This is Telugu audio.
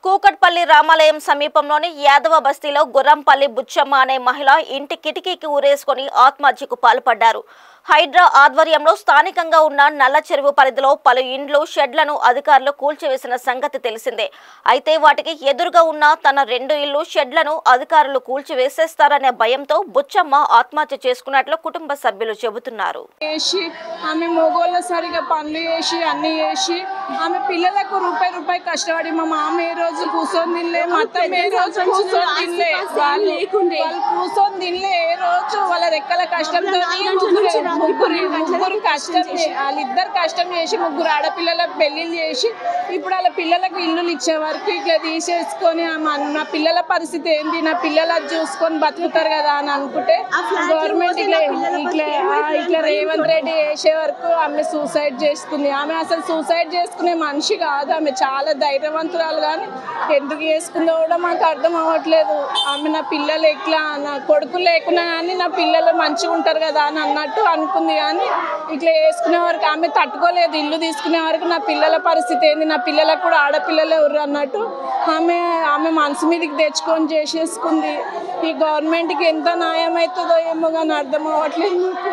కూకట్పల్లి రామాలయం సమీపంలోని యాదవ బస్తీలో గుర్రంపల్లి బుచ్చమ్మ అనే మహిళ ఇంటి కిటికీకి ఊరేసుకొని ఆత్మహత్యకు పాల్పడ్డారు. హైడ్రా ఆధ్వర్యంలో స్థానికంగా ఉన్న నల్ల చెరువు పరిధిలో పలు ఇండ్లు షెడ్లను అధికారులు కూల్చివేసిన సంగతి తెలిసిందే. అయితే వాటికి ఎదురుగా ఉన్న తన 2 ఇళ్లు షెడ్లను అధికారులు కూల్చివేసేస్తారనే భయంతో బుచ్చమ్మ ఆత్మహత్య చేసుకున్నట్లు కుటుంబ సభ్యులు చెబుతున్నారు. ఆమె మొగోళ్ళ సరిగా పనులు చేసి అన్ని చేసి ఆమె పిల్లలకు రూపాయి కష్టపడి మా మామ ఏ రోజు కూర్చొని తినలే, మొత్తం ఏ రోజు కూర్చొని తినలే, వాళ్ళు కూర్చొని తినలే. ఏ రోజు వాళ్ళ రెక్కల కష్టంతో ముగ్గురు కష్టం, వాళ్ళిద్దరు కష్టం చేసి 3 ఆడపిల్లల పెళ్లిళ్ళు చేసి ఇప్పుడు వాళ్ళ పిల్లలకు ఇల్లులు ఇచ్చే వరకు ఇట్లా తీసేసుకొని నా పిల్లల పరిస్థితి ఏంటి, నా పిల్లలు అది చూసుకొని బతుకుతారు కదా అని అనుకుంటే గవర్నమెంట్ ఇట్లా రేవంత్ రెడ్డి చేసే వరకు ఆమె సూసైడ్ చేసుకుంది. ఆమె అసలు సూసైడ్ చేసుకునే మనిషి కాదు, ఆమె చాలా ధైర్యవంతురాలు. కానీ ఎందుకు చేసుకుందో కూడా మాకు అర్థం అవ్వట్లేదు. ఆమె నా పిల్లలు ఎట్లా, నా కొడుకు లేకున్నా కానీ నా పిల్లలు మంచిగా ఉంటారు కదా అని అన్నట్టు అనుకుంది. కానీ ఇట్లా వేసుకునే వరకు ఆమె తట్టుకోలేదు. ఇల్లు తీసుకునే వరకు నా పిల్లల పరిస్థితి ఏంది, నా పిల్లలకు కూడా ఆడపిల్లలు ఎవరు అన్నట్టు ఆమె మనసు మీదకి తెచ్చుకొని చేసేసుకుంది. ఈ గవర్నమెంట్కి ఎంత న్యాయం అవుతుందో ఏమో కానీ అర్థం అవ్వట్లేదు నాకు.